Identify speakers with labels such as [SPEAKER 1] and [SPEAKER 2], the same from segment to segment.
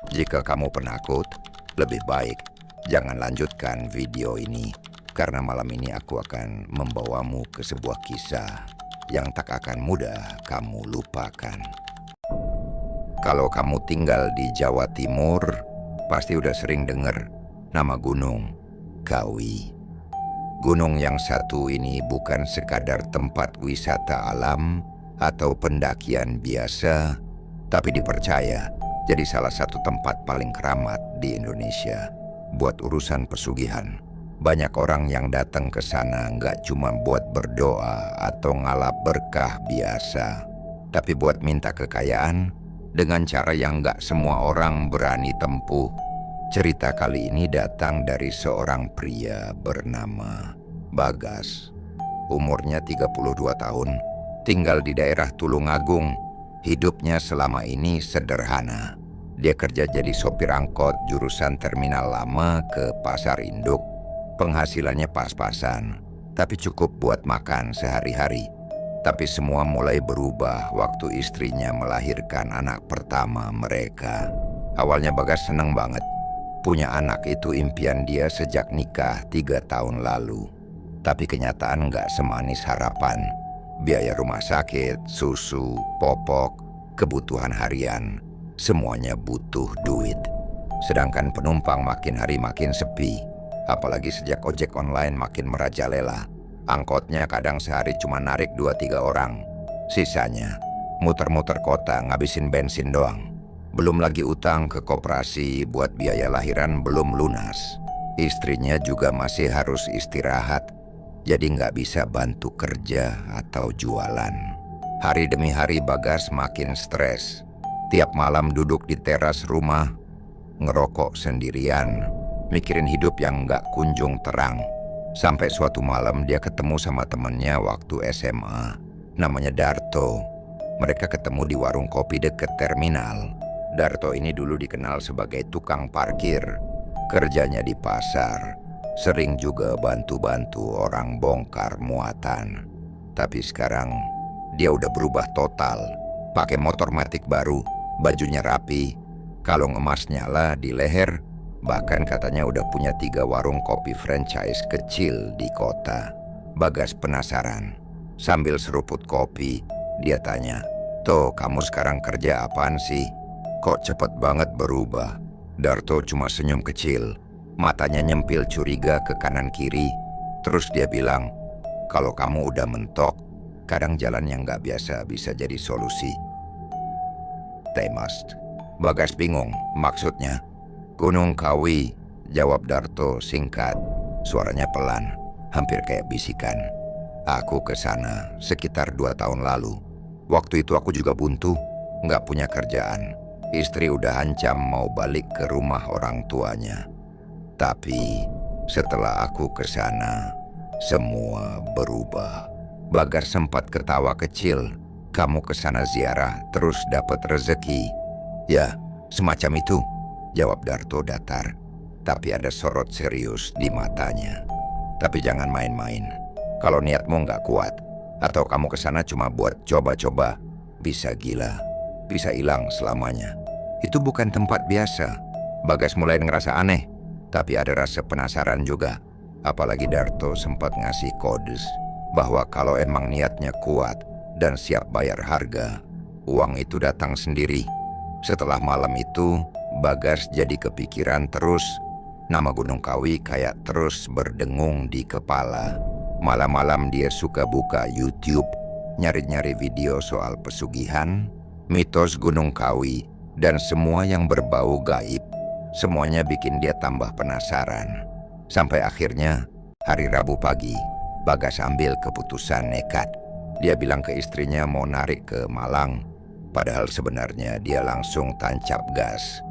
[SPEAKER 1] Jika kamu penakut, lebih baik jangan lanjutkan video ini, karena malam ini aku akan membawamu ke sebuah kisah yang tak akan mudah kamu lupakan. Kalau kamu tinggal di Jawa Timur, pasti udah sering dengar nama Gunung Kawi. Gunung yang satu ini bukan sekadar tempat wisata alam atau pendakian biasa, tapi dipercaya jadi salah satu tempat paling keramat di Indonesia buat urusan pesugihan. Banyak orang yang datang ke sana nggak cuma buat berdoa atau ngalap berkah biasa, tapi buat minta kekayaan dengan cara yang nggak semua orang berani tempuh. Cerita kali ini datang dari seorang pria bernama Bagas. Umurnya 32 tahun, tinggal di daerah Tulungagung. Hidupnya selama ini sederhana. Dia kerja jadi sopir angkot jurusan Terminal Lama ke Pasar Induk. Penghasilannya pas-pasan, tapi cukup buat makan sehari-hari. Tapi semua mulai berubah waktu istrinya melahirkan anak pertama mereka. Awalnya Bagas seneng banget. Punya anak itu impian dia sejak nikah 3 tahun lalu. Tapi kenyataan nggak semanis harapan. Biaya rumah sakit, susu, popok, kebutuhan harian, semuanya butuh duit. Sedangkan penumpang makin hari makin sepi. Apalagi sejak ojek online makin merajalela. Angkotnya kadang sehari cuma narik 2-3 orang. Sisanya muter-muter kota ngabisin bensin doang. Belum lagi utang ke koperasi buat biaya lahiran belum lunas. Istrinya juga masih harus istirahat, jadi nggak bisa bantu kerja atau jualan. Hari demi hari Bagas makin stres. Tiap malam duduk di teras rumah, ngerokok sendirian, mikirin hidup yang nggak kunjung terang. Sampai suatu malam dia ketemu sama temennya waktu SMA, namanya Darto. Mereka ketemu di warung kopi deket terminal. Darto ini dulu dikenal sebagai tukang parkir, kerjanya di pasar, sering juga bantu-bantu orang bongkar muatan. Tapi sekarang dia udah berubah total, pakai motor matic baru, bajunya rapi, kalung emas nyala di leher, bahkan katanya udah punya 3 warung kopi franchise kecil di kota. Bagas penasaran. Sambil seruput kopi, dia tanya, "Toh, kamu sekarang kerja apaan sih? Kok cepet banget berubah?" Darto cuma senyum kecil, matanya nyempil curiga ke kanan kiri. Terus dia bilang, "Kalau kamu udah mentok, kadang jalan yang gak biasa bisa jadi solusi." They must. Bagas bingung, maksudnya? "Gunung Kawi," jawab Darto singkat. Suaranya pelan, hampir kayak bisikan. "Aku ke sana sekitar 2 tahun lalu. Waktu itu aku juga buntu, gak punya kerjaan. Istri udah ancam mau balik ke rumah orang tuanya. Tapi setelah aku ke sana, semua berubah." Bagas sempat ketawa kecil. "Kamu ke sana ziarah terus dapat rezeki?" "Ya, semacam itu," jawab Darto datar. Tapi ada sorot serius di matanya. "Tapi jangan main-main. Kalau niatmu nggak kuat, atau kamu ke sana cuma buat coba-coba, bisa gila, bisa hilang selamanya. Itu bukan tempat biasa." Bagas mulai ngerasa aneh, tapi ada rasa penasaran juga. Apalagi Darto sempat ngasih kodes bahwa kalau emang niatnya kuat dan siap bayar harga, uang itu datang sendiri. Setelah malam itu, Bagas jadi kepikiran terus. Nama Gunung Kawi kayak terus berdengung di kepala. Malam-malam dia suka buka YouTube, nyari-nyari video soal pesugihan, mitos Gunung Kawi, dan semua yang berbau gaib. Semuanya bikin dia tambah penasaran. Sampai akhirnya, hari Rabu pagi, Bagas ambil keputusan nekat. Dia bilang ke istrinya mau narik ke Malang. Padahal sebenarnya dia langsung tancap gas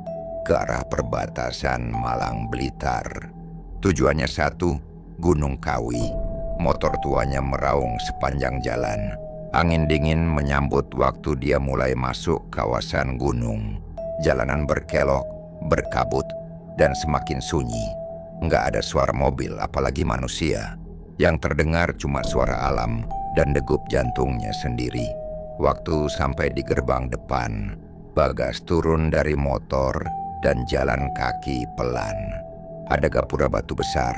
[SPEAKER 1] ke arah perbatasan Malang Blitar. Tujuannya satu, Gunung Kawi. Motor tuanya meraung sepanjang jalan. Angin dingin menyambut waktu dia mulai masuk kawasan gunung. Jalanan berkelok, berkabut, dan semakin sunyi. Nggak ada suara mobil, apalagi manusia. Yang terdengar cuma suara alam dan degup jantungnya sendiri. Waktu sampai di gerbang depan, Bagas turun dari motor dan jalan kaki pelan. Ada gapura batu besar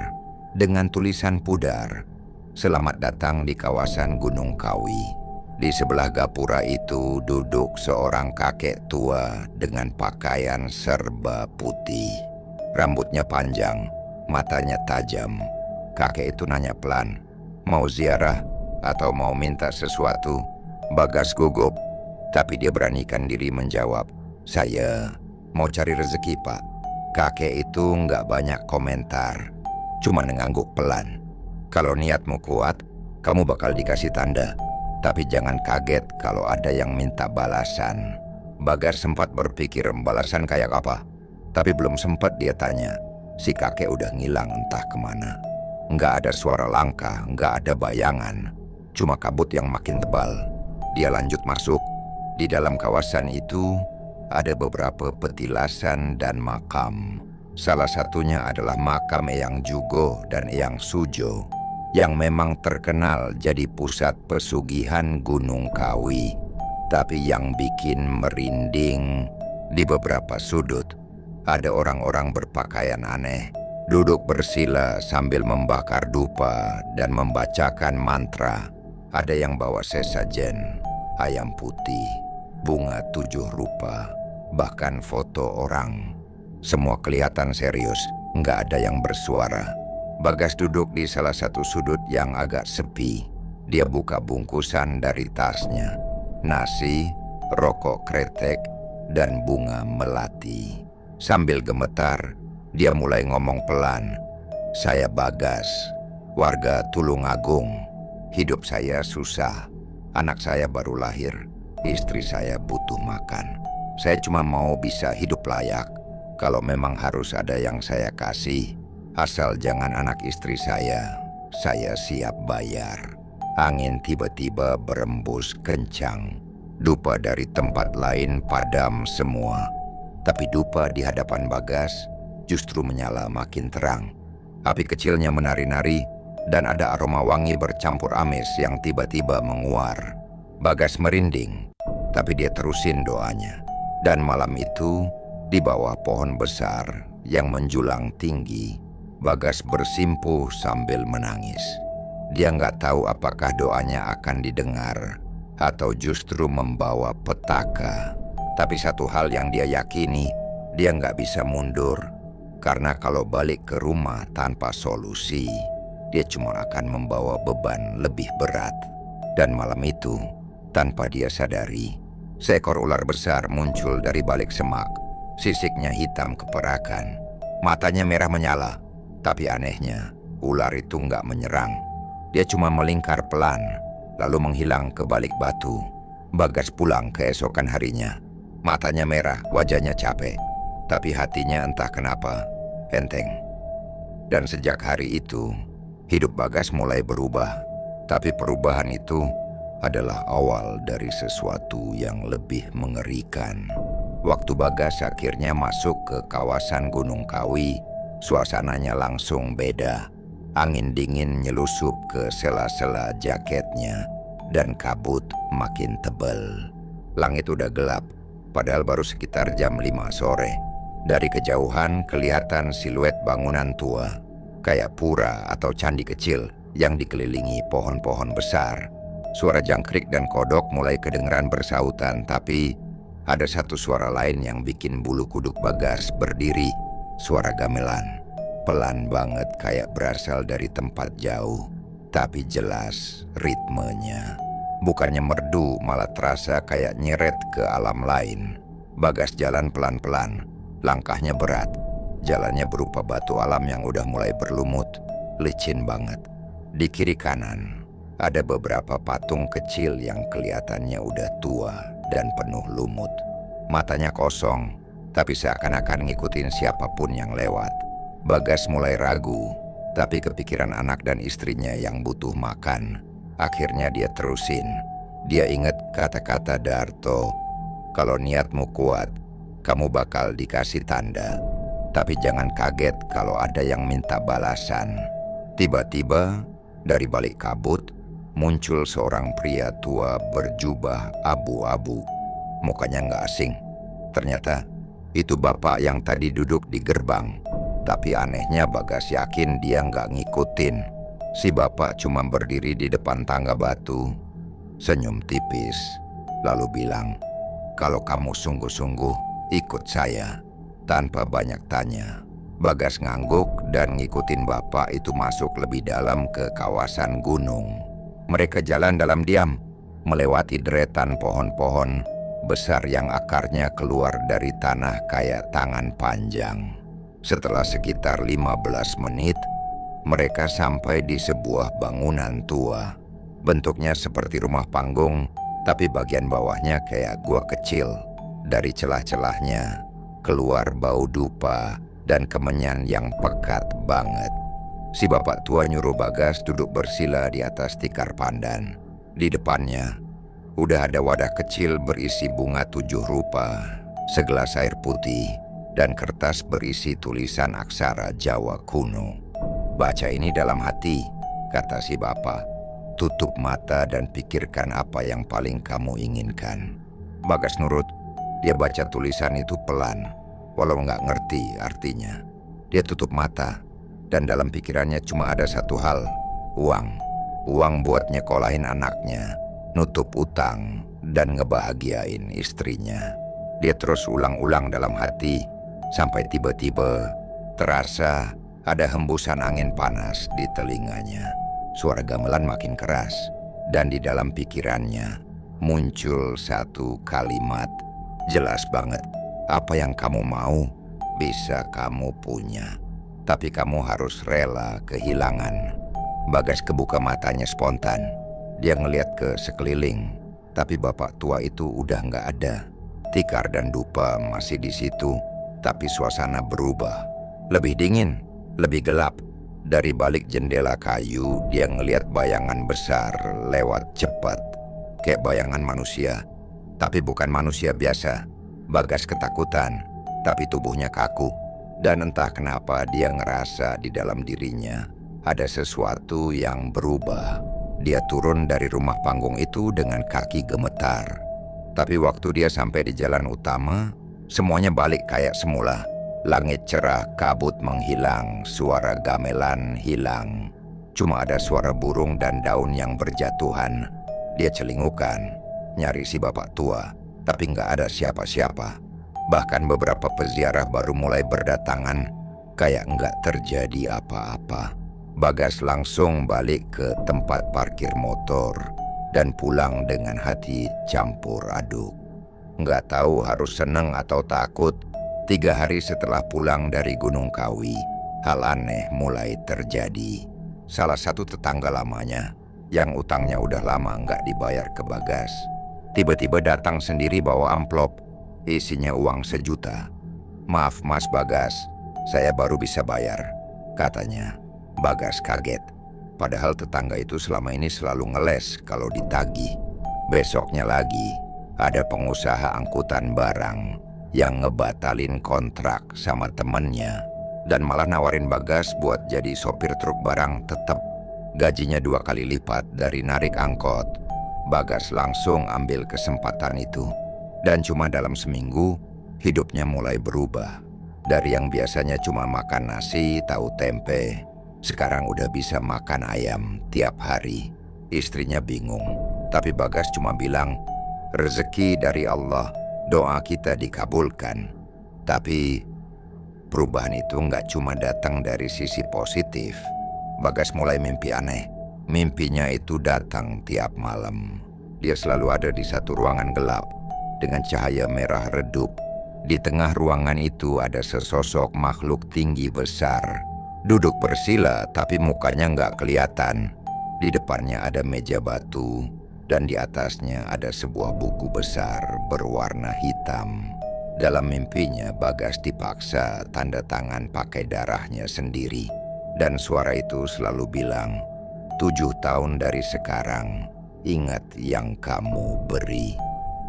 [SPEAKER 1] dengan tulisan pudar, "Selamat datang di kawasan Gunung Kawi." Di sebelah gapura itu duduk seorang kakek tua dengan pakaian serba putih. Rambutnya panjang, matanya tajam. Kakek itu nanya pelan, "Mau ziarah atau mau minta sesuatu?" Bagas gugup, tapi dia beranikan diri menjawab, "Saya mau cari rezeki, Pak." Kakek itu nggak banyak komentar, cuma mengangguk pelan. "Kalau niatmu kuat, kamu bakal dikasih tanda. Tapi jangan kaget kalau ada yang minta balasan." Bagas sempat berpikir balasan kayak apa. Tapi belum sempat dia tanya, si kakek udah ngilang entah kemana. Nggak ada suara langkah, nggak ada bayangan. Cuma kabut yang makin tebal. Dia lanjut masuk. Di dalam kawasan itu ada beberapa petilasan dan makam. Salah satunya adalah makam Eyang Jugo dan Eyang Sujo, yang memang terkenal jadi pusat pesugihan Gunung Kawi. Tapi yang bikin merinding, di beberapa sudut ada orang-orang berpakaian aneh, duduk bersila sambil membakar dupa dan membacakan mantra. Ada yang bawa sesajen, ayam putih, bunga 7 rupa, bahkan foto orang. Semua kelihatan serius, nggak ada yang bersuara. Bagas duduk di salah satu sudut yang agak sepi. Dia buka bungkusan dari tasnya. Nasi, rokok kretek, dan bunga melati. Sambil gemetar, dia mulai ngomong pelan. "Saya Bagas, warga Tulungagung. Hidup saya susah. Anak saya baru lahir. Istri saya butuh makan. Saya cuma mau bisa hidup layak. Kalau memang harus ada yang saya kasih, asal jangan anak istri saya siap bayar." Angin tiba-tiba berembus kencang. Dupa dari tempat lain padam semua. Tapi dupa di hadapan Bagas justru menyala makin terang. Api kecilnya menari-nari dan ada aroma wangi bercampur amis yang tiba-tiba menguar. Bagas merinding, tapi dia terusin doanya. Dan malam itu, di bawah pohon besar yang menjulang tinggi, Bagas bersimpuh sambil menangis. Dia nggak tahu apakah doanya akan didengar atau justru membawa petaka. Tapi satu hal yang dia yakini, dia nggak bisa mundur. Karena kalau balik ke rumah tanpa solusi, dia cuma akan membawa beban lebih berat. Dan malam itu, tanpa dia sadari, seekor ular besar muncul dari balik semak. Sisiknya hitam keperakan, matanya merah menyala. Tapi anehnya, ular itu nggak menyerang. Dia cuma melingkar pelan, lalu menghilang ke balik batu. Bagas pulang keesokan harinya. Matanya merah, wajahnya capek. Tapi hatinya entah kenapa, enteng. Dan sejak hari itu, hidup Bagas mulai berubah. Tapi perubahan itu adalah awal dari sesuatu yang lebih mengerikan. Waktu Bagas akhirnya masuk ke kawasan Gunung Kawi, suasananya langsung beda. Angin dingin nyelusup ke sela-sela jaketnya dan kabut makin tebal. Langit udah gelap, padahal baru sekitar jam 5 sore. Dari kejauhan kelihatan siluet bangunan tua, kayak pura atau candi kecil yang dikelilingi pohon-pohon besar. Suara jangkrik dan kodok mulai kedengeran bersautan, tapi ada satu suara lain yang bikin bulu kuduk Bagas berdiri. Suara gamelan. Pelan banget kayak berasal dari tempat jauh, tapi jelas ritmenya. Bukannya merdu, malah terasa kayak nyeret ke alam lain. Bagas jalan pelan-pelan, langkahnya berat. Jalannya berupa batu alam yang udah mulai berlumut, licin banget. Di kiri kanan, ada beberapa patung kecil yang kelihatannya udah tua dan penuh lumut. Matanya kosong, tapi seakan-akan ngikutin siapapun yang lewat. Bagas mulai ragu, tapi kepikiran anak dan istrinya yang butuh makan. Akhirnya dia terusin. Dia ingat kata-kata Darto, "Kalau niatmu kuat, kamu bakal dikasih tanda. Tapi jangan kaget kalau ada yang minta balasan." Tiba-tiba, dari balik kabut, muncul seorang pria tua berjubah abu-abu. Mukanya nggak asing. Ternyata Itu bapak yang tadi duduk di gerbang. Tapi anehnya Bagas yakin dia nggak ngikutin. Si bapak cuma berdiri di depan tangga batu, senyum tipis, lalu bilang, "Kalau kamu sungguh-sungguh, ikut saya." Tanpa banyak tanya, Bagas ngangguk dan ngikutin bapak itu masuk lebih dalam ke kawasan gunung. Mereka jalan dalam diam, melewati deretan pohon-pohon besar yang akarnya keluar dari tanah kayak tangan panjang. Setelah sekitar 15 menit, mereka sampai di sebuah bangunan tua. Bentuknya seperti rumah panggung, tapi bagian bawahnya kayak gua kecil. Dari celah-celahnya keluar bau dupa dan kemenyan yang pekat banget. Si bapak tua nyuruh Bagas duduk bersila di atas tikar pandan. Di depannya udah ada wadah kecil berisi bunga 7 rupa, segelas air putih, dan kertas berisi tulisan aksara Jawa kuno. "Baca ini dalam hati," kata si bapak. "Tutup mata dan pikirkan apa yang paling kamu inginkan." Bagas nurut. Dia baca tulisan itu pelan, walau nggak ngerti artinya. Dia tutup mata, dan dalam pikirannya cuma ada satu hal, uang. Uang buat nyekolahin anaknya, nutup utang, dan ngebahagiain istrinya. Dia terus ulang-ulang dalam hati, sampai tiba-tiba terasa ada hembusan angin panas di telinganya. Suara gamelan makin keras, dan di dalam pikirannya muncul satu kalimat, jelas banget, "Apa yang kamu mau, bisa kamu punya. Tapi kamu harus rela kehilangan." Bagas kebuka matanya spontan. Dia ngeliat ke sekeliling, tapi bapak tua itu udah nggak ada. Tikar dan dupa masih di situ, tapi suasana berubah. Lebih dingin, lebih gelap. Dari balik jendela kayu, dia ngeliat bayangan besar lewat cepat. Kayak bayangan manusia, tapi bukan manusia biasa. Bagas ketakutan, tapi tubuhnya kaku. Dan entah kenapa dia ngerasa di dalam dirinya ada sesuatu yang berubah. Dia turun dari rumah panggung itu dengan kaki gemetar. Tapi waktu dia sampai di jalan utama, semuanya balik kayak semula. Langit cerah, kabut menghilang, suara gamelan hilang. Cuma ada suara burung dan daun yang berjatuhan. Dia celingukan, nyari si bapak tua, tapi nggak ada siapa-siapa. Bahkan beberapa peziarah baru mulai berdatangan, kayak nggak terjadi apa-apa. Bagas langsung balik ke tempat parkir motor dan pulang dengan hati campur aduk. Nggak tahu harus seneng atau takut. 3 hari setelah pulang dari Gunung Kawi, hal aneh mulai terjadi. Salah satu tetangga lamanya, yang utangnya udah lama nggak dibayar ke Bagas, tiba-tiba datang sendiri bawa amplop, isinya uang 1 juta. "Maaf Mas Bagas, saya baru bisa bayar," katanya. Bagas kaget, padahal tetangga itu selama ini selalu ngeles kalau ditagih. Besoknya lagi, ada pengusaha angkutan barang yang ngebatalin kontrak sama temennya dan malah nawarin Bagas buat jadi sopir truk barang tetap. Gajinya 2 kali lipat dari narik angkot. Bagas langsung ambil kesempatan itu. Dan cuma dalam seminggu, hidupnya mulai berubah. Dari yang biasanya cuma makan nasi, tahu tempe, sekarang udah bisa makan ayam tiap hari. Istrinya bingung, tapi Bagas cuma bilang, "Rezeki dari Allah, doa kita dikabulkan." Tapi perubahan itu nggak cuma datang dari sisi positif. Bagas mulai mimpi aneh. Mimpinya itu datang tiap malam. Dia selalu ada di satu ruangan gelap dengan cahaya merah redup. Di tengah ruangan itu ada sesosok makhluk tinggi besar, duduk bersila tapi mukanya nggak kelihatan. Di depannya ada meja batu dan di atasnya ada sebuah buku besar berwarna hitam. Dalam mimpinya Bagas dipaksa tanda tangan pakai darahnya sendiri. Dan suara itu selalu bilang, 7 tahun dari sekarang, ingat yang kamu beri.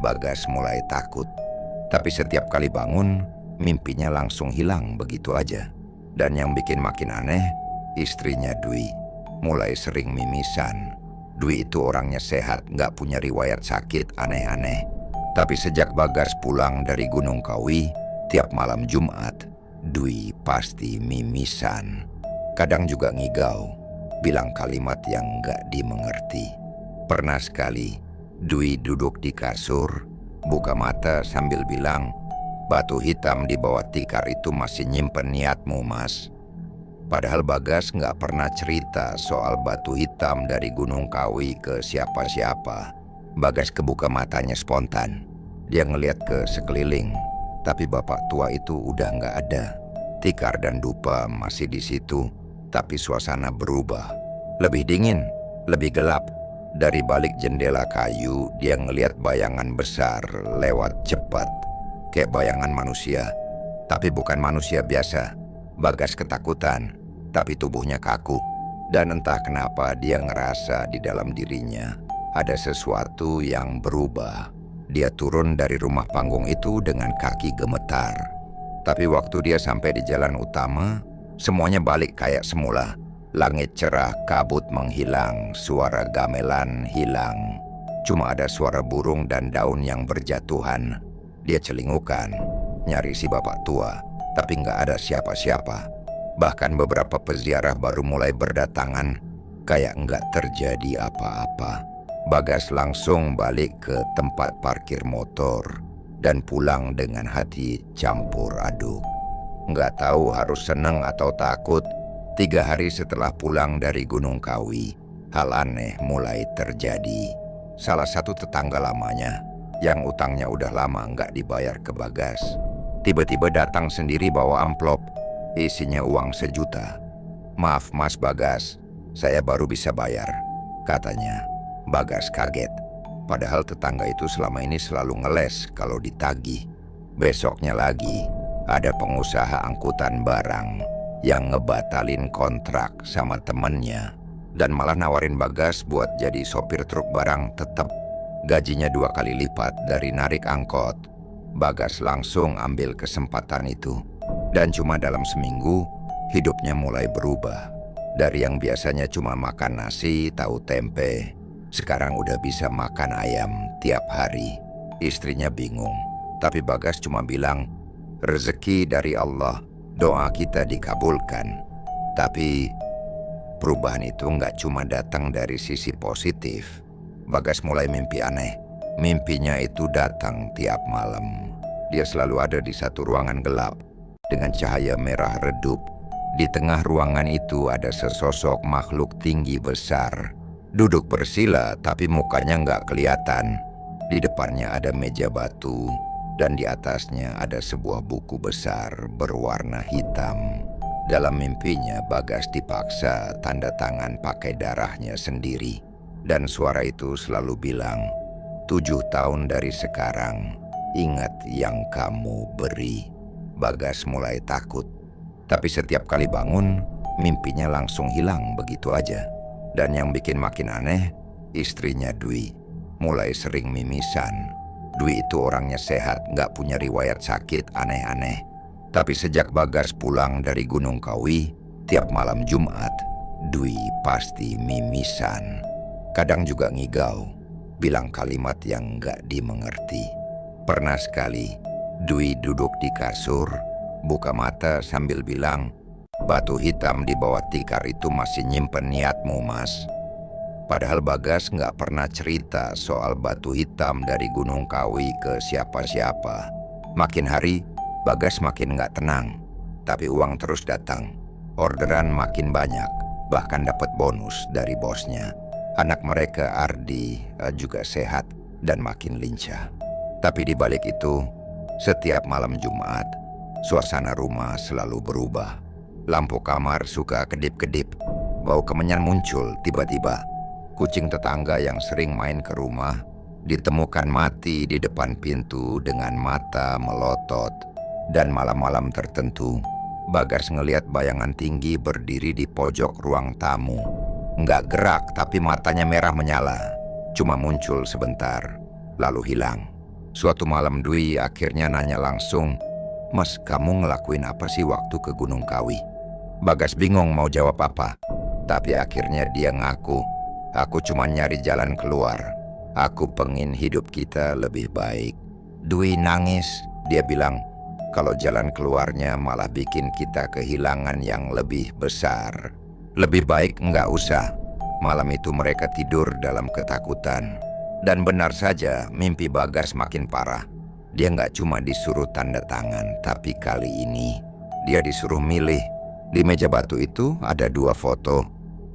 [SPEAKER 1] Bagas mulai takut. Tapi setiap kali bangun, mimpinya langsung hilang begitu aja. Dan yang bikin makin aneh, istrinya Dwi mulai sering mimisan. Dwi itu orangnya sehat, nggak punya riwayat sakit aneh-aneh. Tapi sejak Bagas pulang dari Gunung Kawi, Tiap malam Jumat, Dwi pasti mimisan. Kadang juga ngigau, bilang kalimat yang nggak dimengerti. Pernah sekali, Dwi duduk di kasur, buka mata sambil bilang, "Batu hitam di bawah tikar itu masih nyimpen niatmu, Mas." Padahal Bagas nggak pernah cerita soal batu hitam dari Gunung Kawi ke siapa-siapa. Bagas kebuka matanya spontan. Dia ngeliat ke sekeliling, tapi bapak tua itu udah nggak ada. Tikar dan dupa masih di situ, tapi suasana berubah. Lebih dingin, lebih gelap. Dari balik jendela kayu, dia ngeliat bayangan besar lewat cepat. Kayak bayangan manusia, tapi bukan manusia biasa. Bagas ketakutan, tapi tubuhnya kaku. Dan entah kenapa dia ngerasa di dalam dirinya ada sesuatu yang berubah. Dia turun dari rumah panggung itu dengan kaki gemetar. Tapi waktu dia sampai di jalan utama, semuanya balik kayak semula. Langit cerah, kabut menghilang, suara gamelan hilang. Cuma ada suara burung dan daun yang berjatuhan. Dia celingukan, nyari si bapak tua, tapi nggak ada siapa-siapa. Bahkan beberapa peziarah baru mulai berdatangan, kayak nggak terjadi apa-apa. Bagas langsung balik ke tempat parkir motor dan pulang dengan hati campur aduk. Nggak tahu harus seneng atau takut. 3 hari setelah pulang dari Gunung Kawi, hal aneh mulai terjadi. Salah satu tetangga lamanya, yang utangnya udah lama nggak dibayar ke Bagas, tiba-tiba datang sendiri bawa amplop, isinya uang 1 juta. "Maaf Mas Bagas, saya baru bisa bayar," katanya. Bagas kaget, padahal tetangga itu selama ini selalu ngeles kalau ditagih. Besoknya lagi, ada pengusaha angkutan barang yang ngebatalin kontrak sama temennya dan malah nawarin Bagas buat jadi sopir truk barang tetap. Gajinya 2 kali lipat dari narik angkot. Bagas langsung ambil kesempatan itu. Dan cuma dalam seminggu, hidupnya mulai berubah. Dari yang biasanya cuma makan nasi, tahu tempe, sekarang udah bisa makan ayam tiap hari. Istrinya bingung, tapi Bagas cuma bilang, "Rezeki dari Allah, doa kita dikabulkan." Tapi perubahan itu nggak cuma datang dari sisi positif. Bagas mulai mimpi aneh. Mimpinya itu datang tiap malam. Dia selalu ada di satu ruangan gelap dengan cahaya merah redup. Di tengah ruangan itu ada sesosok makhluk tinggi besar. Duduk bersila tapi mukanya nggak kelihatan. Di depannya ada meja batu dan di atasnya ada sebuah buku besar berwarna hitam. Dalam mimpinya Bagas dipaksa tanda tangan pakai darahnya sendiri. Dan suara itu selalu bilang, 7 tahun dari sekarang, ingat yang kamu beri. Bagas mulai takut. Tapi setiap kali bangun, mimpinya langsung hilang begitu aja. Dan yang bikin makin aneh, istrinya Dwi mulai sering mimisan. Dwi itu orangnya sehat, gak punya riwayat sakit aneh-aneh. Tapi sejak Bagas pulang dari Gunung Kawi, tiap malam Jumat, Dwi pasti mimisan. Kadang juga ngigau, bilang kalimat yang gak dimengerti. Pernah sekali, Dwi duduk di kasur, buka mata sambil bilang, "Batu hitam di bawah tikar itu masih nyimpen niatmu, Mas." Padahal Bagas nggak pernah cerita soal batu hitam dari Gunung Kawi ke siapa-siapa. Makin hari, Bagas makin nggak tenang. Tapi uang terus datang. Orderan makin banyak, bahkan dapat bonus dari bosnya. Anak mereka Ardi juga sehat dan makin lincah. Tapi di balik itu, setiap malam Jumat, suasana rumah selalu berubah. Lampu kamar suka kedip-kedip, bau kemenyan muncul tiba-tiba. Kucing tetangga yang sering main ke rumah ditemukan mati di depan pintu dengan mata melotot. Dan malam-malam tertentu, Bagas ngelihat bayangan tinggi berdiri di pojok ruang tamu. Nggak gerak tapi matanya merah menyala. Cuma muncul sebentar, lalu hilang. Suatu malam Dwi akhirnya nanya langsung, "Mas, kamu ngelakuin apa sih waktu ke Gunung Kawi?" Bagas bingung mau jawab apa. Tapi akhirnya dia ngaku, "Aku cuma nyari jalan keluar. Aku pengen hidup kita lebih baik." Dwi nangis. Dia bilang, Kalau jalan keluarnya malah bikin kita kehilangan yang lebih besar. Lebih baik nggak usah. Malam itu mereka tidur dalam ketakutan. Dan benar saja mimpi Bagas makin parah. Dia nggak cuma disuruh tanda tangan, tapi kali ini dia disuruh milih. Di meja batu itu ada 2 foto.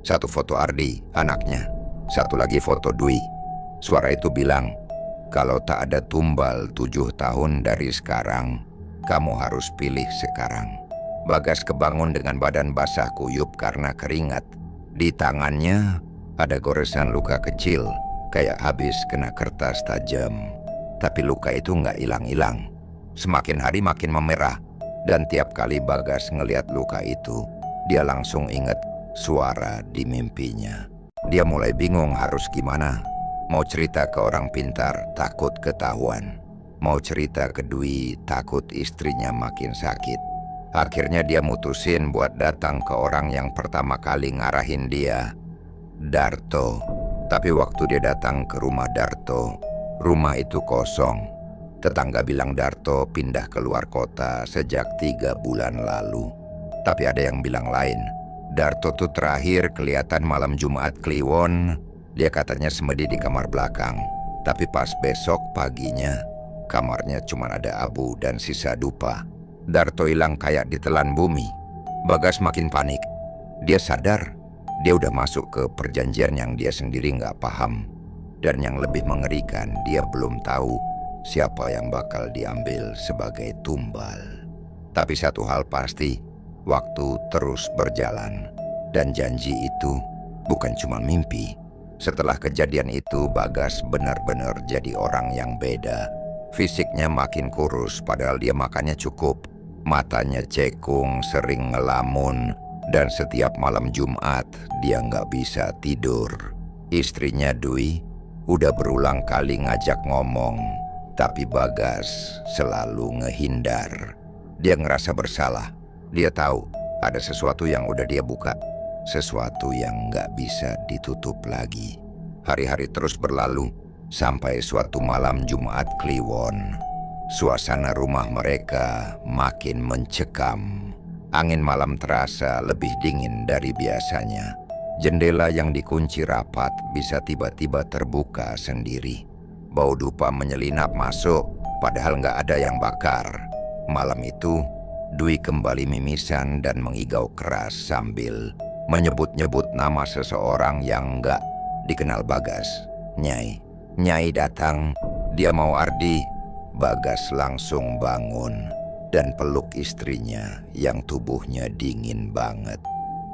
[SPEAKER 1] Satu foto Ardi, anaknya. Satu lagi foto Dwi. Suara itu bilang, kalau tak ada tumbal 7 tahun dari sekarang, kamu harus pilih sekarang. Bagas kebangun dengan badan basah kuyup karena keringat. Di tangannya ada goresan luka kecil, kayak habis kena kertas tajam. Tapi luka itu nggak hilang-hilang. Semakin hari makin memerah. Dan tiap kali Bagas ngelihat luka itu, dia langsung ingat suara di mimpinya. Dia mulai bingung harus gimana. Mau cerita ke orang pintar, takut ketahuan. Mau cerita ke Dwi, takut istrinya makin sakit. Akhirnya dia mutusin buat datang ke orang yang pertama kali ngarahin dia, Darto. Tapi waktu dia datang ke rumah Darto, rumah itu kosong. Tetangga bilang Darto pindah ke luar kota sejak 3 bulan lalu. Tapi ada yang bilang lain. Darto tuh terakhir kelihatan malam Jumat Kliwon. Dia katanya semedi di kamar belakang. Tapi pas besok paginya, kamarnya cuma ada abu dan sisa dupa. Darto hilang kayak ditelan bumi. Bagas makin panik. Dia sadar dia udah masuk ke perjanjian yang dia sendiri nggak paham. Dan yang lebih mengerikan, dia belum tahu siapa yang bakal diambil sebagai tumbal. Tapi satu hal pasti, waktu terus berjalan. Dan janji itu bukan cuma mimpi. Setelah kejadian itu, Bagas benar-benar jadi orang yang beda. Fisiknya makin kurus padahal dia makannya cukup. Matanya cekung, sering ngelamun. Dan setiap malam Jumat dia nggak bisa tidur. Istrinya Dwi udah berulang kali ngajak ngomong, tapi Bagas selalu ngehindar. Dia ngerasa bersalah. Dia tahu ada sesuatu yang udah dia buka. Sesuatu yang nggak bisa ditutup lagi. Hari-hari terus berlalu sampai suatu malam Jumat Kliwon. Suasana rumah mereka makin mencekam. Angin malam terasa lebih dingin dari biasanya. Jendela yang dikunci rapat bisa tiba-tiba terbuka sendiri. Bau dupa menyelinap masuk, padahal nggak ada yang bakar. Malam itu, Dwi kembali mimisan dan mengigau keras sambil menyebut-nyebut nama seseorang yang nggak dikenal Bagas. Nyai. Nyai datang, dia mau Ardi. Bagas langsung bangun dan peluk istrinya yang tubuhnya dingin banget.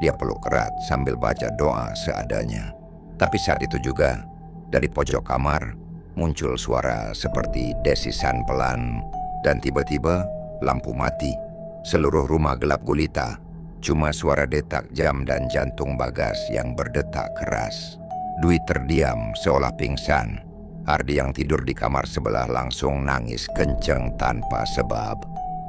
[SPEAKER 1] Dia peluk erat sambil baca doa seadanya. Tapi saat itu juga, dari pojok kamar muncul suara seperti desisan pelan. Dan tiba-tiba lampu mati. Seluruh rumah gelap gulita. Cuma suara detak jam dan jantung Bagas yang berdetak keras. Dwi terdiam seolah pingsan. Ardi yang tidur di kamar sebelah langsung nangis kenceng tanpa sebab.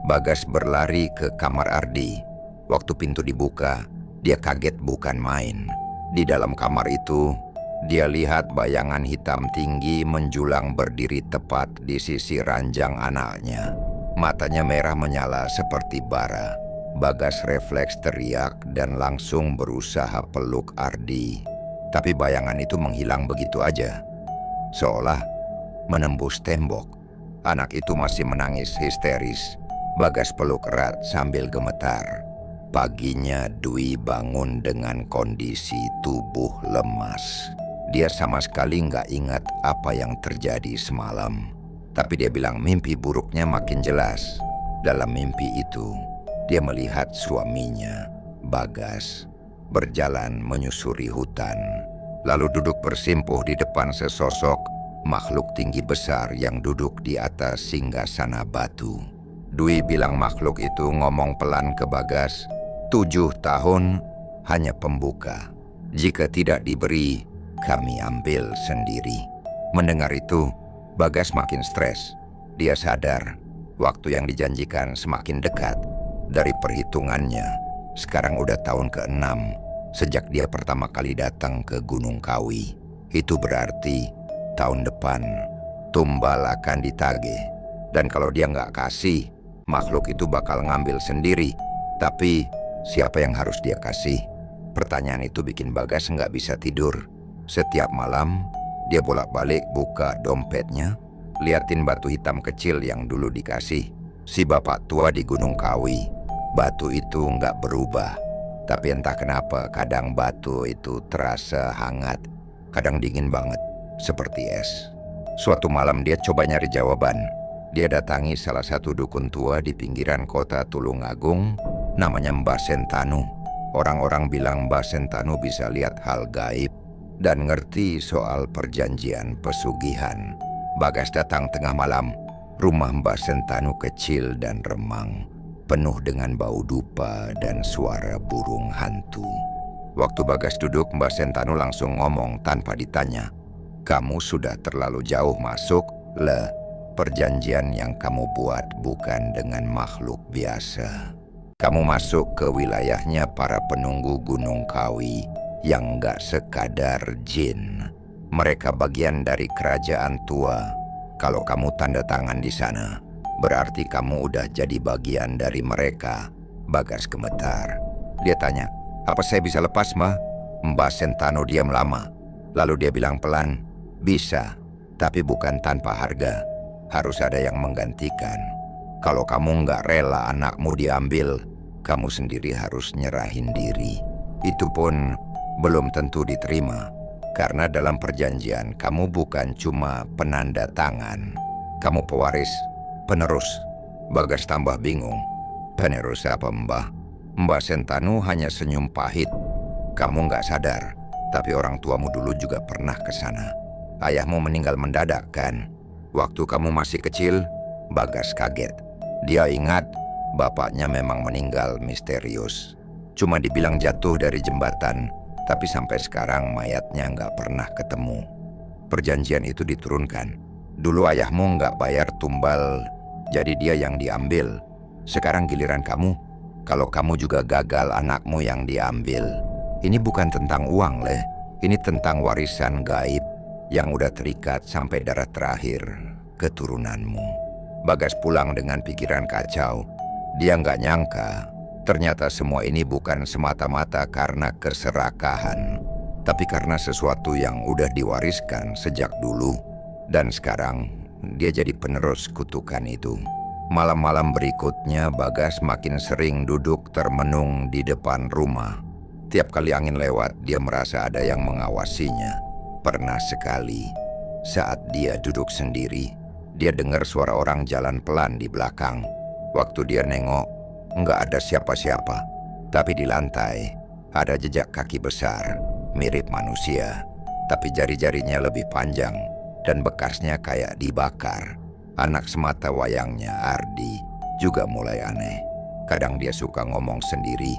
[SPEAKER 1] Bagas berlari ke kamar Ardi. Waktu pintu dibuka, dia kaget bukan main. Di dalam kamar itu, dia lihat bayangan hitam tinggi menjulang berdiri tepat di sisi ranjang anaknya. Matanya merah menyala seperti bara. Bagas refleks teriak dan langsung berusaha peluk Ardi. Tapi bayangan itu menghilang begitu aja. Seolah menembus tembok. Anak itu masih menangis histeris. Bagas peluk erat sambil gemetar. Paginya Dwi bangun dengan kondisi tubuh lemas. Dia sama sekali nggak ingat apa yang terjadi semalam. Tapi dia bilang mimpi buruknya makin jelas. Dalam mimpi itu, dia melihat suaminya, Bagas, berjalan menyusuri hutan. Lalu duduk bersimpuh di depan sesosok makhluk tinggi besar yang duduk di atas singgasana batu. Dwi bilang makhluk itu ngomong pelan ke Bagas, 7 tahun hanya pembuka. Jika tidak diberi, kami ambil sendiri. Mendengar itu, Bagas makin stres. Dia sadar, waktu yang dijanjikan semakin dekat. Dari perhitungannya, sekarang udah tahun ke-6 sejak dia pertama kali datang ke Gunung Kawi. Itu berarti tahun depan tumbal akan ditagih. Dan kalau dia nggak kasih, makhluk itu bakal ngambil sendiri. Tapi siapa yang harus dia kasih? Pertanyaan itu bikin Bagas nggak bisa tidur. Setiap malam, dia bolak-balik buka dompetnya, liatin batu hitam kecil yang dulu dikasih si bapak tua di Gunung Kawi. Batu itu nggak berubah. Tapi entah kenapa kadang batu itu terasa hangat, kadang dingin banget, seperti es. Suatu malam dia coba nyari jawaban. Dia datangi salah satu dukun tua di pinggiran kota Tulungagung, namanya Mbah Sentanu. Orang-orang bilang Mbah Sentanu bisa lihat hal gaib dan ngerti soal perjanjian pesugihan. Bagas datang tengah malam. Rumah Mbah Sentanu kecil dan remang, penuh dengan bau dupa dan suara burung hantu. Waktu Bagas duduk, Mbah Sentanu langsung ngomong tanpa ditanya. "Kamu sudah terlalu jauh masuk, Le. Perjanjian yang kamu buat bukan dengan makhluk biasa. Kamu masuk ke wilayahnya para penunggu Gunung Kawi yang gak sekadar jin. Mereka bagian dari kerajaan tua. Kalau kamu tanda tangan di sana, berarti kamu udah jadi bagian dari mereka." Bagas gemetar. Dia tanya, "Apa saya bisa lepas, Ma?" Mbah Sentano diam lama. Lalu dia bilang pelan, "Bisa, tapi bukan tanpa harga. Harus ada yang menggantikan. Kalau kamu nggak rela anakmu diambil, kamu sendiri harus nyerahin diri. Itu pun belum tentu diterima. Karena dalam perjanjian kamu bukan cuma penanda tangan. Kamu pewaris, penerus." Bagas tambah bingung. "Penerus apa, Mbah?" Mbah Sentanu hanya senyum pahit. "Kamu nggak sadar, tapi orang tuamu dulu juga pernah ke sana. Ayahmu meninggal mendadak kan? Waktu kamu masih kecil." Bagas kaget. Dia ingat bapaknya memang meninggal misterius. Cuma dibilang jatuh dari jembatan, tapi sampai sekarang mayatnya nggak pernah ketemu. Perjanjian itu diturunkan. Dulu ayahmu nggak bayar tumbal, jadi dia yang diambil. Sekarang giliran kamu. Kalau kamu juga gagal, anakmu yang diambil. Ini bukan tentang uang, Le. Ini tentang warisan gaib yang udah terikat sampai darah terakhir keturunanmu." Bagas pulang dengan pikiran kacau. Dia nggak nyangka, ternyata semua ini bukan semata-mata karena keserakahan, tapi karena sesuatu yang udah diwariskan sejak dulu. Dan sekarang dia jadi penerus kutukan itu. Malam-malam berikutnya Bagas makin sering duduk termenung di depan rumah. Tiap kali angin lewat, dia merasa ada yang mengawasinya. Pernah sekali, saat dia duduk sendiri, dia dengar suara orang jalan pelan di belakang. Waktu dia nengok, nggak ada siapa-siapa. Tapi di lantai, ada jejak kaki besar, mirip manusia. Tapi jari-jarinya lebih panjang, dan bekasnya kayak dibakar. Anak semata wayangnya, Ardi, juga mulai aneh. Kadang dia suka ngomong sendiri,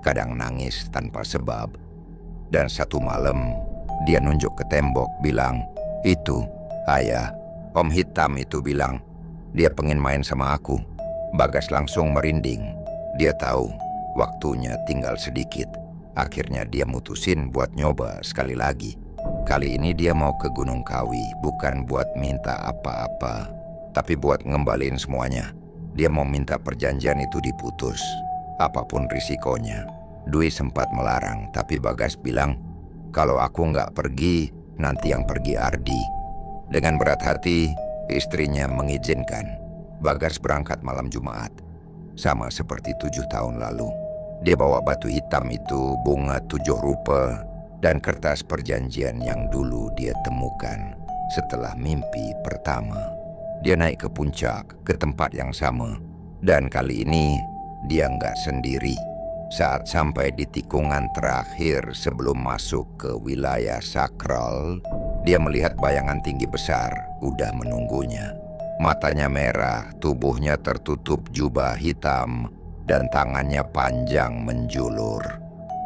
[SPEAKER 1] kadang nangis tanpa sebab. Dan satu malam, dia nunjuk ke tembok, bilang, "Itu, Ayah, Om Hitam itu bilang, dia pengen main sama aku." Bagas langsung merinding. Dia tahu, waktunya tinggal sedikit. Akhirnya dia mutusin buat nyoba sekali lagi. Kali ini dia mau ke Gunung Kawi, bukan buat minta apa-apa, tapi buat ngembaliin semuanya. Dia mau minta perjanjian itu diputus, apapun risikonya. Dwi sempat melarang, tapi Bagas bilang, "Kalau aku nggak pergi, nanti yang pergi Ardi." Dengan berat hati, istrinya mengizinkan. Bagas berangkat malam Jumat, sama seperti 7 tahun lalu. Dia bawa batu hitam itu, bunga 7 rupa, dan kertas perjanjian yang dulu dia temukan setelah mimpi pertama. Dia naik ke puncak, ke tempat yang sama. Dan kali ini, dia nggak sendiri. Saat sampai di tikungan terakhir sebelum masuk ke wilayah sakral, dia melihat bayangan tinggi besar udah menunggunya. Matanya merah, tubuhnya tertutup jubah hitam, dan tangannya panjang menjulur.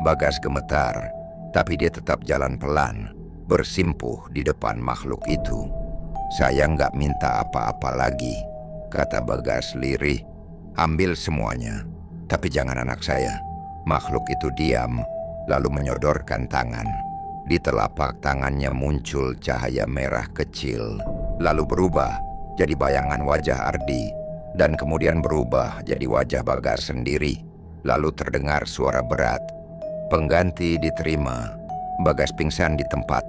[SPEAKER 1] Bagas gemetar, tapi dia tetap jalan pelan, bersimpuh di depan makhluk itu. "Saya nggak minta apa-apa lagi," kata Bagas lirih. "Ambil semuanya, tapi jangan anak saya." Makhluk itu diam, lalu menyodorkan tangan. Di telapak tangannya muncul cahaya merah kecil, lalu berubah jadi bayangan wajah Ardi. dan kemudian berubah jadi wajah Bagas sendiri. Lalu terdengar suara berat. Pengganti diterima. Bagas pingsan di tempat.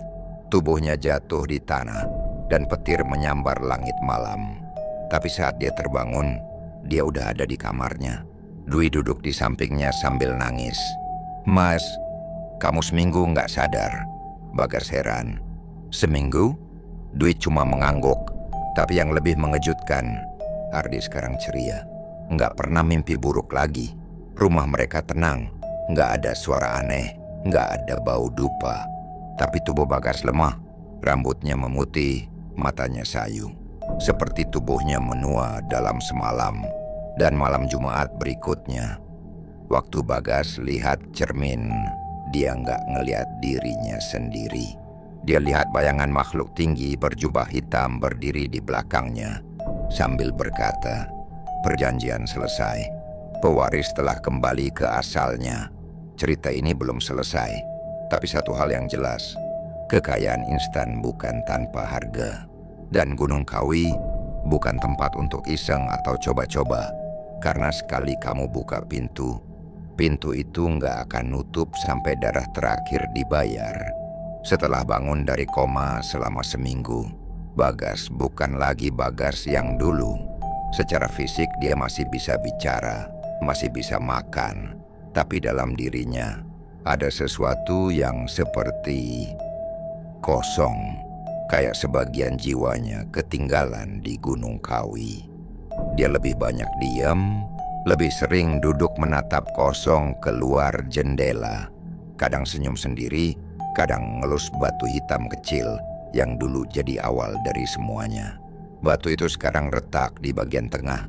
[SPEAKER 1] Tubuhnya jatuh di tanah dan petir menyambar langit malam. Tapi saat dia terbangun, dia udah ada di kamarnya. Dwi duduk di sampingnya sambil nangis. "Mas, kamu seminggu nggak sadar?" Bagas heran. "Seminggu?" Dwi cuma mengangguk. Tapi yang lebih mengejutkan, Ardi sekarang ceria. Nggak pernah mimpi buruk lagi. Rumah mereka tenang. Nggak ada suara aneh. Nggak ada bau dupa. Tapi tubuh Bagas lemah. Rambutnya memutih, matanya sayu. Seperti tubuhnya menua dalam semalam. Dan malam Jumat berikutnya, waktu Bagas lihat cermin, dia nggak ngelihat dirinya sendiri. Dia lihat bayangan makhluk tinggi berjubah hitam berdiri di belakangnya sambil berkata, "Perjanjian selesai. Pewaris telah kembali ke asalnya." Cerita ini belum selesai, tapi satu hal yang jelas, kekayaan instan bukan tanpa harga. Dan Gunung Kawi bukan tempat untuk iseng atau coba-coba. Karena sekali kamu buka pintu, pintu itu nggak akan nutup sampai darah terakhir dibayar. Setelah bangun dari koma selama seminggu, Bagas bukan lagi Bagas yang dulu. Secara fisik dia masih bisa bicara, masih bisa makan. Tapi dalam dirinya ada sesuatu yang seperti kosong. Kayak sebagian jiwanya ketinggalan di Gunung Kawi. Dia lebih banyak diam, lebih sering duduk menatap kosong keluar jendela. Kadang senyum sendiri, kadang ngelus batu hitam kecil yang dulu jadi awal dari semuanya. Batu itu sekarang retak di bagian tengah,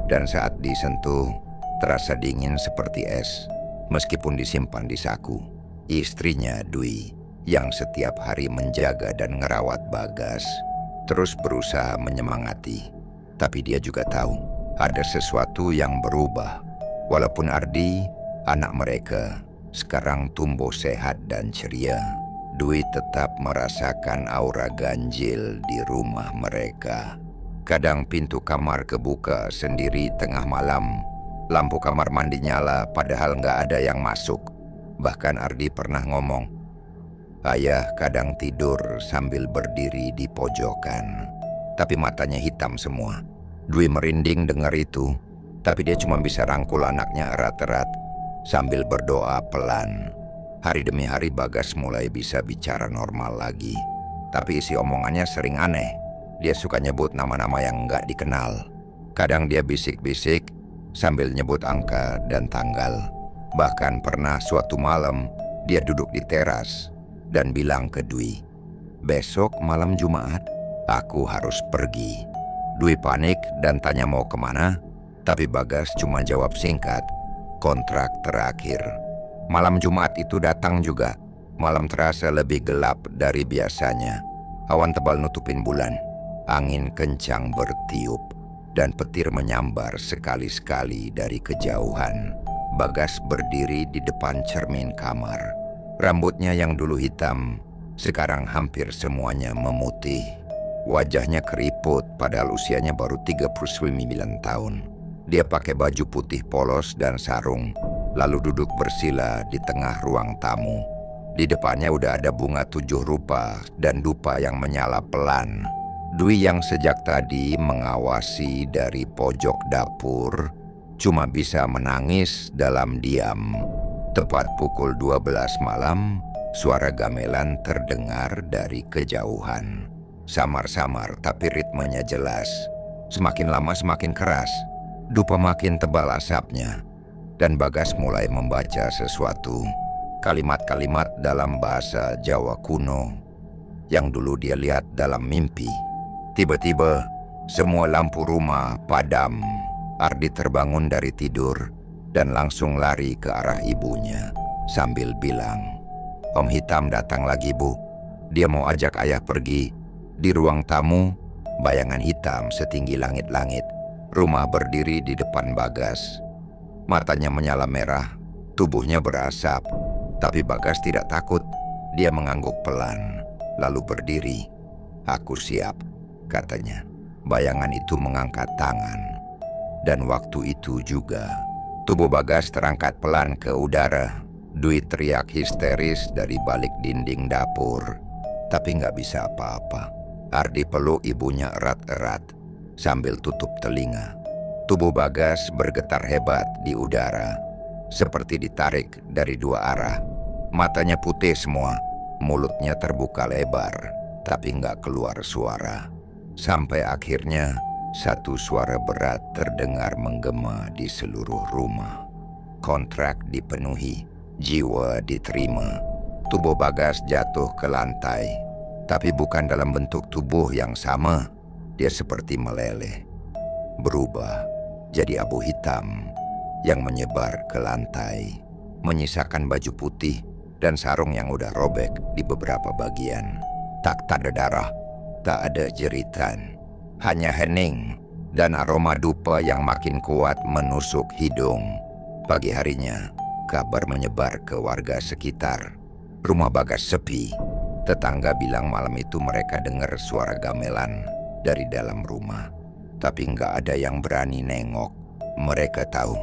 [SPEAKER 1] dan saat disentuh terasa dingin seperti es, meskipun disimpan di saku. Istrinya Dwi, yang setiap hari menjaga dan ngerawat Bagas, terus berusaha menyemangati. Tapi dia juga tahu ada sesuatu yang berubah. Walaupun Ardi, anak mereka, sekarang tumbuh sehat dan ceria, Dwi tetap merasakan aura ganjil di rumah mereka. Kadang pintu kamar kebuka sendiri tengah malam. Lampu kamar mandi nyala padahal nggak ada yang masuk. Bahkan Ardi pernah ngomong, "Ayah kadang tidur sambil berdiri di pojokan." Tapi matanya hitam semua. Dwi merinding dengar itu, tapi dia cuma bisa rangkul anaknya erat-erat sambil berdoa pelan. Hari demi hari Bagas mulai bisa bicara normal lagi. Tapi isi omongannya sering aneh. Dia suka nyebut nama-nama yang nggak dikenal. Kadang dia bisik-bisik sambil nyebut angka dan tanggal. Bahkan pernah suatu malam dia duduk di teras dan bilang ke Dwi, "Besok malam Jumat, aku harus pergi." Dwi panik dan tanya mau kemana, tapi Bagas cuma jawab singkat, "Kontrak terakhir." Malam Jumat itu datang juga. Malam terasa lebih gelap dari biasanya. Awan tebal nutupin bulan. Angin kencang bertiup dan petir menyambar sekali-sekali dari kejauhan. Bagas berdiri di depan cermin kamar. Rambutnya yang dulu hitam, sekarang hampir semuanya memutih. Wajahnya keriput padahal usianya baru 39 tahun. Dia pakai baju putih polos dan sarung, lalu duduk bersila di tengah ruang tamu. Di depannya udah ada bunga 7 rupa dan dupa yang menyala pelan. Dwi yang sejak tadi mengawasi dari pojok dapur cuma bisa menangis dalam diam. Tepat pukul 12 malam, suara gamelan terdengar dari kejauhan. Samar-samar tapi ritmenya jelas. Semakin lama semakin keras. Dupa makin tebal asapnya. Dan Bagas mulai membaca sesuatu. Kalimat-kalimat dalam bahasa Jawa kuno yang dulu dia lihat dalam mimpi. Tiba-tiba semua lampu rumah padam. Ardi terbangun dari tidur dan langsung lari ke arah ibunya sambil bilang, "Om Hitam datang lagi, Bu. Dia mau ajak ayah pergi." Di ruang tamu, bayangan hitam setinggi langit-langit. Rumah berdiri di depan Bagas. Matanya menyala merah, tubuhnya berasap. Tapi Bagas tidak takut. Dia mengangguk pelan, lalu berdiri. "Aku siap," katanya. Bayangan itu mengangkat tangan. Dan waktu itu juga, tubuh Bagas terangkat pelan ke udara. Dwi teriak histeris dari balik dinding dapur, tapi nggak bisa apa-apa. Ardi peluk ibunya erat-erat sambil tutup telinga. Tubuh Bagas bergetar hebat di udara, seperti ditarik dari dua arah. Matanya putih semua, mulutnya terbuka lebar, tapi nggak keluar suara. Sampai akhirnya satu suara berat terdengar menggema di seluruh rumah. Kontrak dipenuhi, jiwa diterima. Tubuh Bagas jatuh ke lantai, tapi bukan dalam bentuk tubuh yang sama. Dia seperti meleleh, berubah jadi abu hitam yang menyebar ke lantai, menyisakan baju putih dan sarung yang udah robek di beberapa bagian. Tak ada darah, tak ada jeritan, hanya hening dan aroma dupa yang makin kuat menusuk hidung. Pagi harinya, kabar menyebar ke warga sekitar. Rumah Bagas sepi. Tetangga bilang malam itu mereka dengar suara gamelan dari dalam rumah. Tapi nggak ada yang berani nengok. Mereka tahu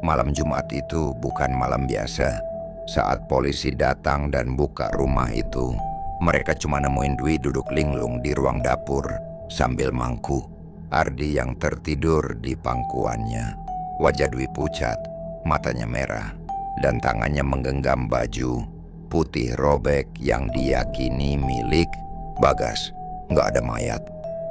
[SPEAKER 1] malam Jumat itu bukan malam biasa. Saat polisi datang dan buka rumah itu, mereka cuma nemuin Dwi duduk linglung di ruang dapur sambil mangku. Ardi yang tertidur di pangkuannya. Wajah Dwi pucat, matanya merah, dan tangannya menggenggam baju putih robek yang diyakini milik Bagas. Nggak ada mayat,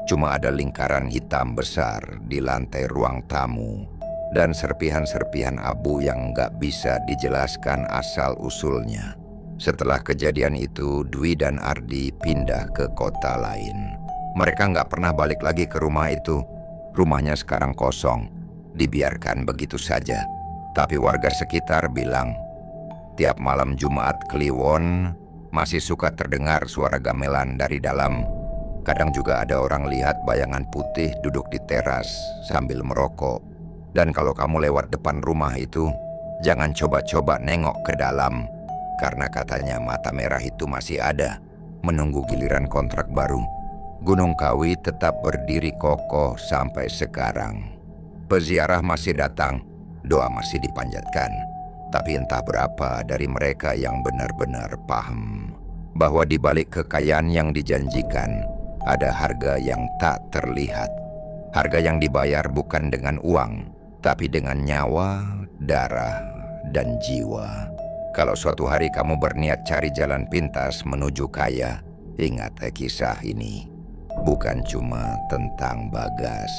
[SPEAKER 1] cuma ada lingkaran hitam besar di lantai ruang tamu dan serpihan-serpihan abu yang nggak bisa dijelaskan asal-usulnya. Setelah kejadian itu, Dwi dan Ardi pindah ke kota lain. Mereka nggak pernah balik lagi ke rumah itu. Rumahnya sekarang kosong, dibiarkan begitu saja. Tapi warga sekitar bilang, tiap malam Jumat Kliwon masih suka terdengar suara gamelan dari dalam. Kadang juga ada orang lihat bayangan putih duduk di teras sambil merokok. Dan kalau kamu lewat depan rumah itu, jangan coba-coba nengok ke dalam. Karena katanya mata merah itu masih ada, menunggu giliran kontrak baru. Gunung Kawi tetap berdiri kokoh sampai sekarang. Peziarah masih datang, doa masih dipanjatkan. Tapi entah berapa dari mereka yang benar-benar paham bahwa di balik kekayaan yang dijanjikan ada harga yang tak terlihat. Harga yang dibayar bukan dengan uang, tapi dengan nyawa, darah, dan jiwa. Kalau suatu hari kamu berniat cari jalan pintas menuju kaya, ingat kisah ini. Bukan cuma tentang Bagas,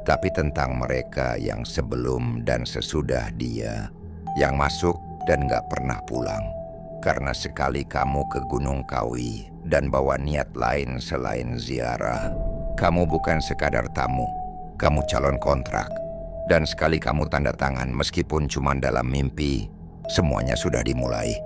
[SPEAKER 1] tapi tentang mereka yang sebelum dan sesudah dia, yang masuk dan gak pernah pulang. Karena sekali kamu ke Gunung Kawi dan bawa niat lain selain ziarah, kamu bukan sekadar tamu, kamu calon kontrak. Dan sekali kamu tanda tangan meskipun cuma dalam mimpi, semuanya sudah dimulai.